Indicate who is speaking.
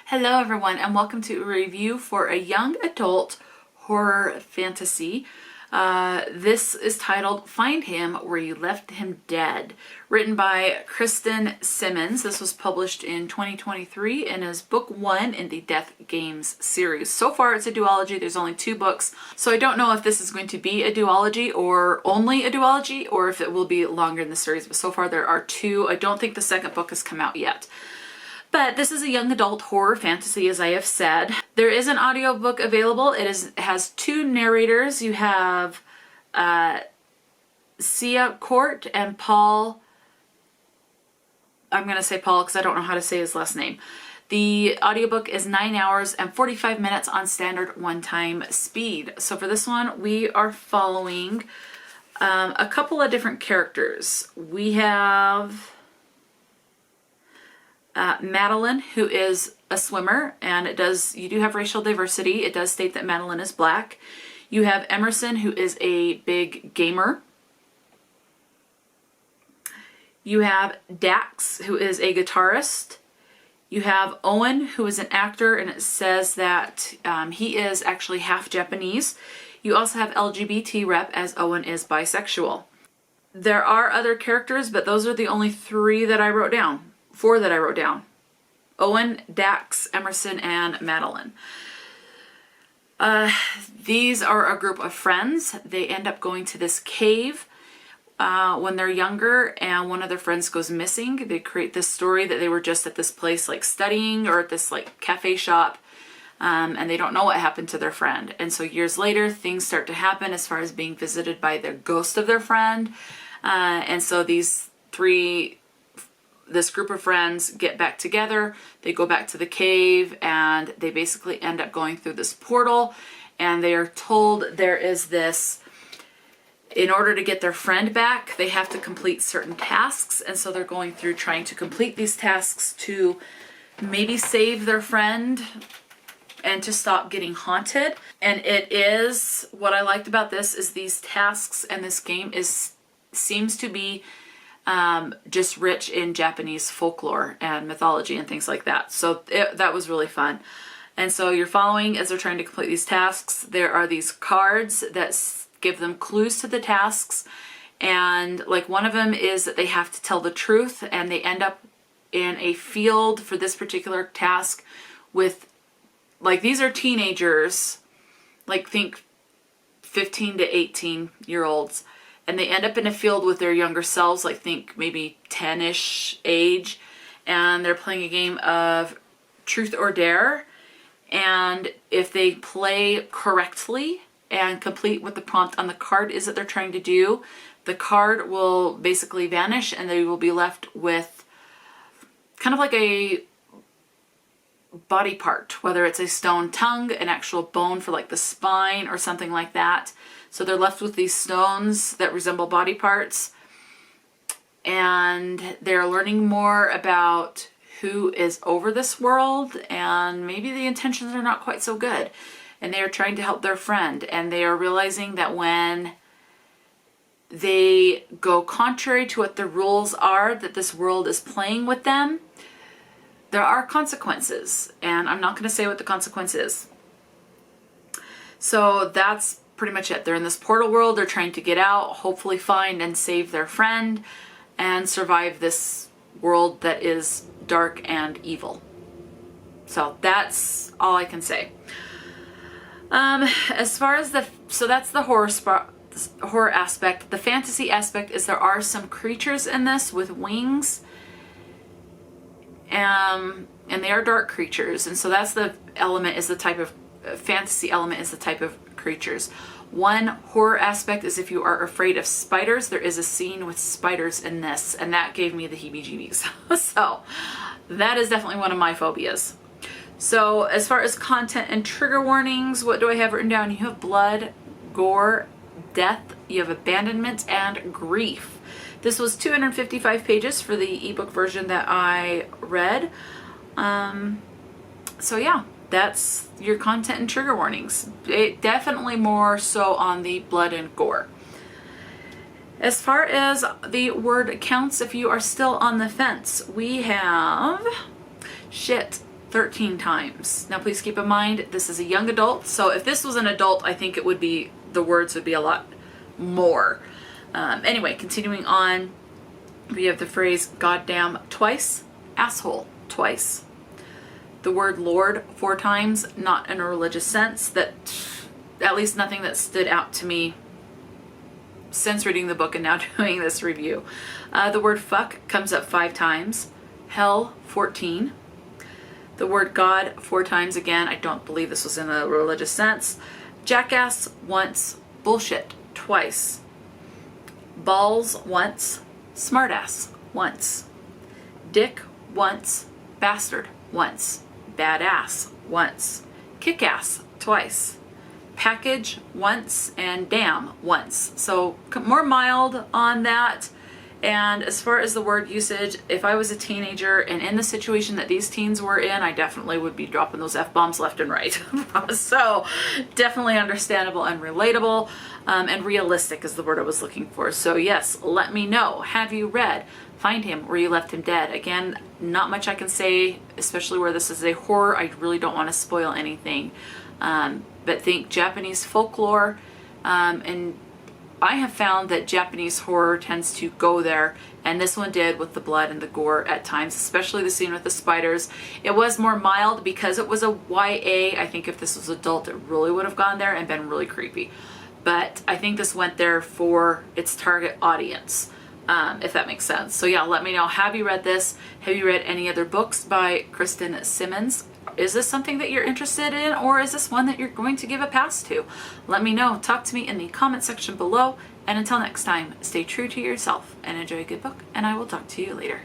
Speaker 1: Hello everyone and welcome to a review for a young adult horror fantasy. This is titled Find Him Where You Left Him Dead, written by Kristen Simmons. This was published in 2023 and is book 1 in the Death Games series. So far it's a duology. There's only 2 books, so I don't know if this is going to be a duology or only a duology or if it will be longer in the series, but so far there are 2. I don't think the second book has come out yet. But this is a young adult horror fantasy, as I have said. There is an audiobook available. It has 2 narrators. You have Sia Court and Paul. I'm going to say Paul because I don't know how to say his last name. The audiobook is 9 hours and 45 minutes on standard one-time speed. So for this one, we are following a couple of different characters. We have Madeline, who is a swimmer, and you do have racial diversity. It does state that Madeline is black. You have Emerson, who is a big gamer. You have Dax, who is a guitarist. You have Owen, who is an actor, and it says that he is actually half Japanese. You also have LGBT rep, as Owen is bisexual. There are other characters, but those are the only 3 that I wrote down. 4 that I wrote down. Owen, Dax, Emerson, and Madeline. These are a group of friends. They end up going to this cave when they're younger, and one of their friends goes missing. They create this story that they were just at this place like studying or at this like cafe shop, and they don't know what happened to their friend. And so years later, things start to happen as far as being visited by the ghost of their friend. And so this group of friends get back together, they go back to the cave, and they basically end up going through this portal, and they are told there is this, in order to get their friend back, they have to complete certain tasks, and so they're going through trying to complete these tasks to maybe save their friend and to stop getting haunted. And it is, what I liked about this is these tasks and this game seems to be just rich in Japanese folklore and mythology and things like that. So that was really fun. And so you're following as they're trying to complete these tasks. There are these cards that give them clues to the tasks. And like one of them is that they have to tell the truth, and they end up in a field for this particular task with, like, these are teenagers, like think 15 to 18-year-olds. And they end up in a field with their younger selves, like think maybe 10-ish age, and they're playing a game of truth or dare. And if they play correctly and complete what the prompt on the card is that they're trying to do, the card will basically vanish and they will be left with kind of like a body part, whether it's a stone tongue, an actual bone for like the spine or something like that. So they're left with these stones that resemble body parts, and they're learning more about who is over this world, and maybe the intentions are not quite so good, and they are trying to help their friend, and they are realizing that when they go contrary to what the rules are that this world is playing with them, there are consequences, and I'm not going to say what the consequence is. So that's pretty much it. They're in this portal world. They're trying to get out, hopefully find and save their friend, and survive this world that is dark and evil. So that's all I can say. As far as so that's the horror aspect. The fantasy aspect is there are some creatures in this with wings. And they are dark creatures, and so that's the element, is the type of fantasy element, is the type of creatures. One horror aspect is if you are afraid of spiders, there is a scene with spiders in this, and that gave me the heebie-jeebies. So that is definitely one of my phobias. So as far as content and trigger warnings, what do I have written down? You have blood, gore, death, you have abandonment, and grief. This was 255 pages for the ebook version that I read. So yeah, that's your content and trigger warnings. It definitely more so on the blood and gore. As far as the word counts, if you are still on the fence, we have 13 times. Now please keep in mind, this is a young adult, so if this was an adult, I think it would be, the words would be a lot more. Anyway, continuing on, we have the phrase goddamn twice, asshole twice. The word Lord 4 times, not in a religious sense, that at least nothing that stood out to me since reading the book and now doing this review. The word fuck comes up 5 times, hell 14. The word God 4 times again. I don't believe this was in a religious sense. Jackass once, bullshit twice. Balls once, smartass once. Dick once, bastard once. Badass once. Kick-ass twice. Package once, and damn once. So more mild on that. And as far as the word usage, if I was a teenager and in the situation that these teens were in, I definitely would be dropping those F-bombs left and right. So definitely understandable and relatable, and realistic is the word I was looking for. So yes, let me know. Have you read Find Him Where You Left Him Dead? Again, not much I can say, especially where this is a horror. I really don't want to spoil anything. But think Japanese folklore, and I have found that Japanese horror tends to go there, and this one did with the blood and the gore at times, especially the scene with the spiders. It was more mild because it was a YA. I think if this was adult, it really would have gone there and been really creepy. But I think this went there for its target audience, if that makes sense. So yeah, let me know. Have you read this? Have you read any other books by Kristen Simmons? Is this something that you're interested in, or is this one that you're going to give a pass to? Let me know. Talk to me in the comment section below. And until next time, stay true to yourself and enjoy a good book, and I will talk to you later.